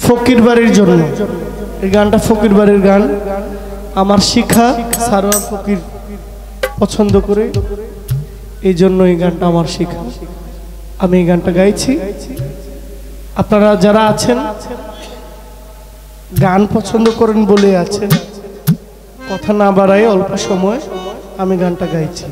ফকির বাড়ির জন্য। এই গানটা ফকির বাড়ির গান, আমার শিখা সারোয়ার ফকির পছন্দ করে, এই জন্য এই গানটা আমার শিখা। আমি এই গানটা গাইছি। আপনারা যারা আছেন গান পছন্দ করেন বলে আছেন, কথা না বাড়াই অল্প সময় আমি গানটা গাইছি।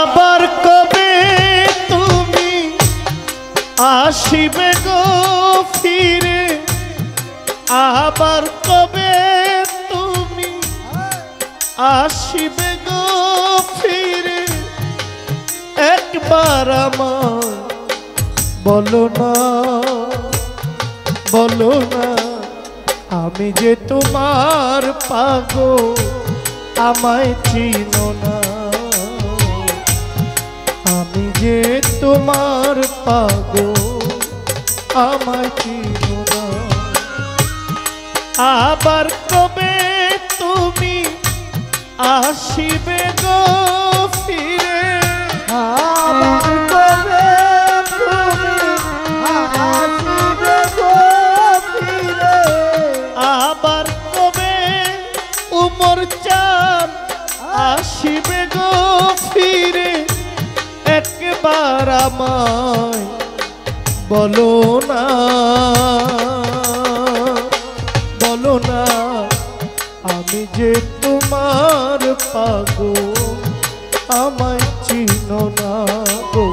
আবার কবে তুমি আসিবে গো ফিরে, আবার কবে তুমি আসিবে গো ফিরে, একবার আমায় বলো না, বলো না, আমি যে তোমার পাগল, আমায় চিনো না, আমি যে তোমার পাগল, আমায় চিনো না। আবার কবে তুমি আসিবে গো ফিরে, আবার কবে তুমি আসিবে গো ফিরে, আবার কবে উমর চাঁদ আসিবে গো ফিরে, একবার আমায় বলো না, বলো না, আমি যে তোমার পাগল, আমায় চিনো না গো,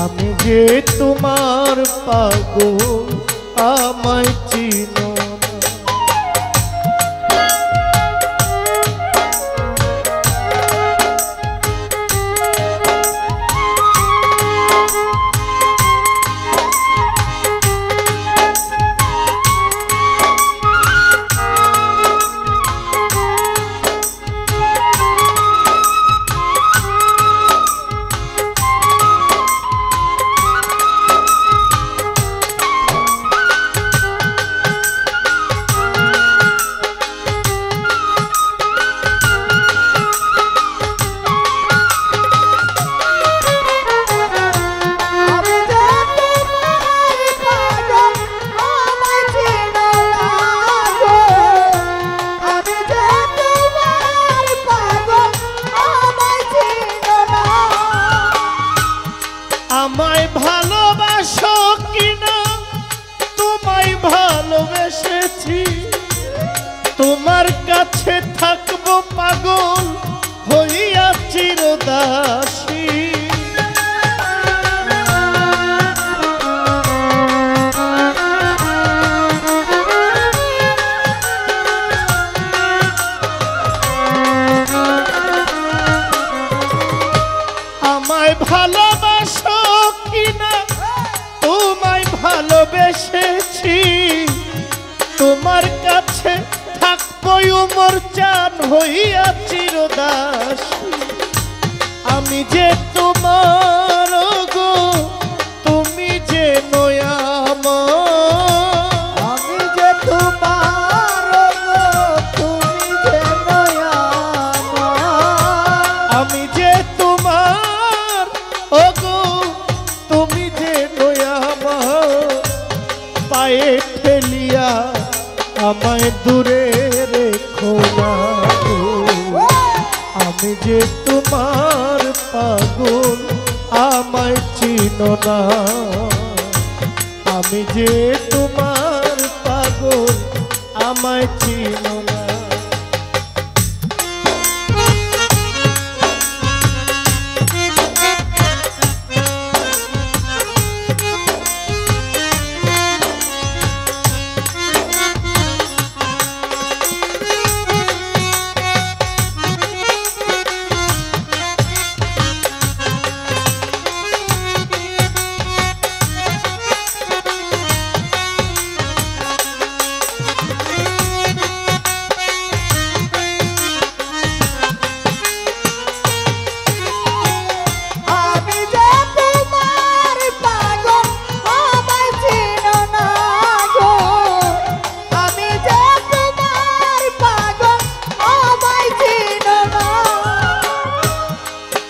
আমি যে তোমার পাগল, আমায় চিনো না। আমায় ভালোবাসো কিনা, তোমায় ভালোবেসেছি, তোমার কাছে থাকবো পাগল হইয়া চিরদাসী। আমায় ভালোবাসো কিনা, তোমায় ভালোবেসেছি, তোমার কাছে থাকবো উমর চাঁদ হইয়া চিরদাসী। আমি যে তোমার গো, তুমি যে নয়াময়, আমি যে তোমার গো, তুমি যে নয়াময়, আমি যে তোমার আমি যে তোমার পাগল আমায় চিনো না, আমি যে তোমার পাগল আমায় চিনো না।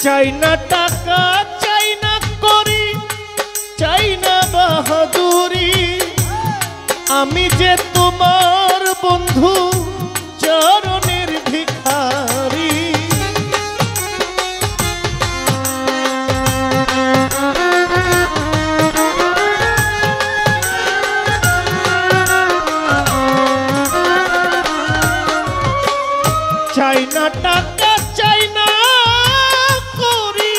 চাই না টাকা, চাই না করি, চাই না বাহাদুরি, আমি যে তোমার বন্ধু চরণের ভিখারি। চাই না টাকা, চাই না করি,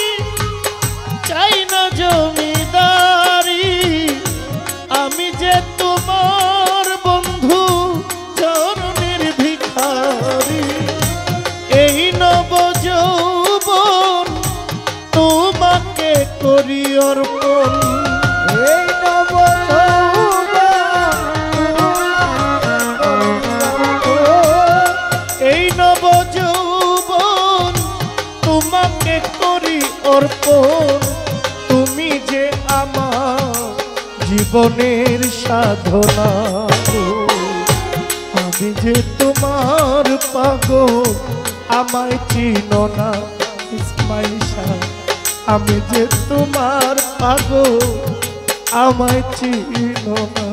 চাই না জমিদারি, আমি যে তোমার বন্ধু চরণের ভিখারি। এই নব যৌবন তোমাকে করি অর্পণ, এই নব এই নব যৌবন তোমাকে করি অর্পণ, তুমি যে আমার জীবনের সাধনা গো। আমি যে তোমার পাগল আমায় চিনো না ইসমাইল শাহ, আমি যে তোমার পাগল আমায় চিনো না।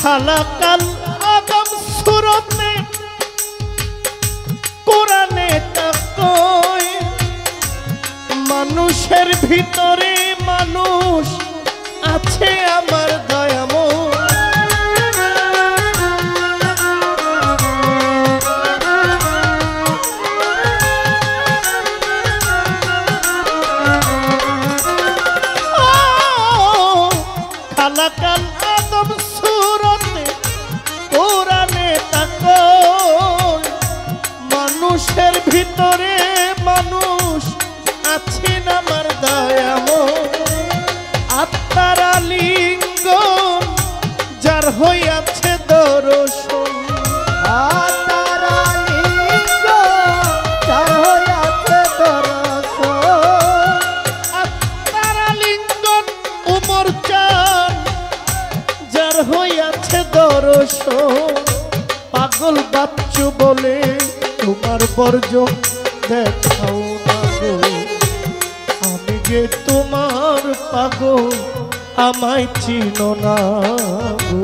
খালাকাল আদম সুরতে কোরআনে তা কয়, মানুষের ভিতরে মানুষ আছে আমার দয়াময়। খালাকাল আদম সুরতে কোরআনে তা কয়, মানুষের ভিতরে মানুষ আছেন আমার দয়াময়। আত্মার লিঙ্গ যার হইয়াছে দর্শন, আত্মার লিঙ্গ যার হইয়াছে দর্শন, আত্মার লিঙ্গ উমর চান যার হইয়াছে দর্শন। পাগল বাচ্চু বলে তোমার বর্জ দেখাও না গো, আমি যে তোমার পাগল আমায় চিনো না গো,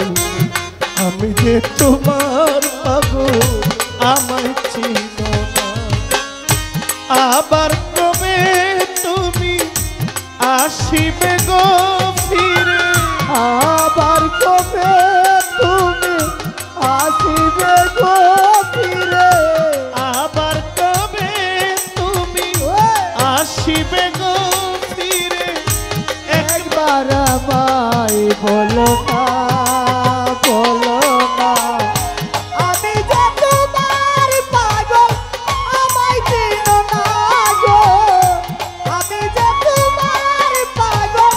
আমি যে তোমার পাগল আমায় চিনো না। আবার কবে তুমি আসিবে গো ফিরে, আবার কবে তুমি আসিবে গো ফিরে, আবার কবে তুমি আসিবে গো ফিরে, একবার আমায় বলো না, বলো না, আমি যে তোমার পাগল আমায় চিনো না গো, আমি যে তোমার পাগল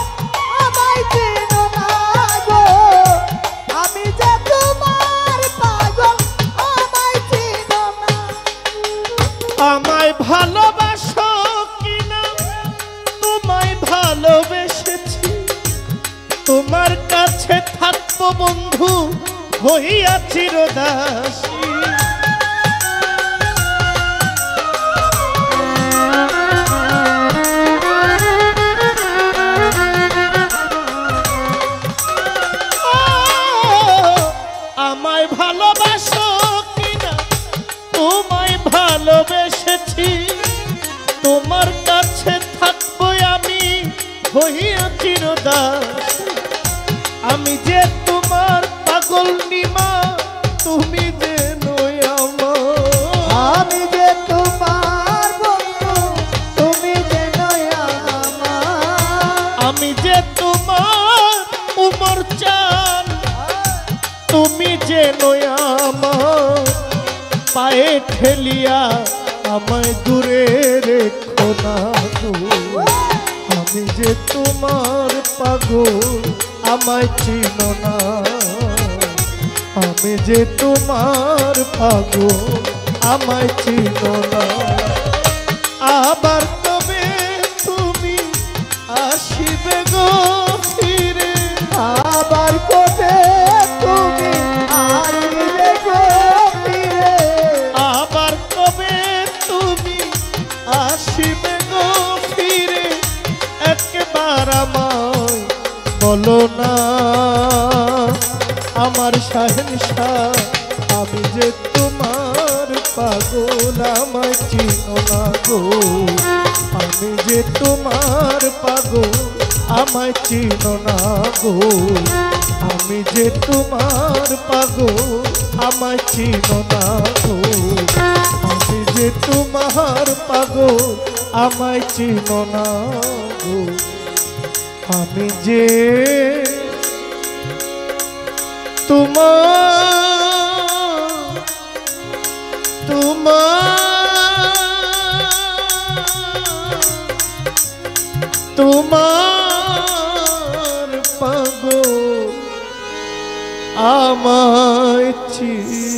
বন্ধু হইয়া চিরদাসী। আমায় ভালোবাসো কিনা তোমায় ভালোবেসেছি, তোমার কাছে থাকবো আমি হইয়া চিরদাস। আমি যে তোমার পাগল নিমা, তুমি যে নই আমার। আমি যে তোমার বন্ধু, তুমি যে নই আমার। আমি যে তোমার উমর চান, তুমি যে নই আমার। পায়ে ঠেলিয়া আমায় দূরে রেখো না গো। আমি যে তোমার পাগল আমায় চিনো না। আমি যে তোমার পাগল আমায় চিনো না। আবার কবে তুমি আসিবে গো ফিরে, আবার কবে তুমি আসবে গো ফিরে। আবার কবে তুমি আসিবে গো ফিরে। একবার আমায় বলো না আমার শাহেনশাহ, আমি যে তোমার পাগল আমায় চিনো না গো। আমি যে তোমার পাগল আমায় চিনো না গো। আমি যে তোমার পাগল আমায় চিনো না গো। আমি যে তোমার পাগল আমায় চিনো না গো। আমি যে তোমার তোমার পাগল আমায় চিনো।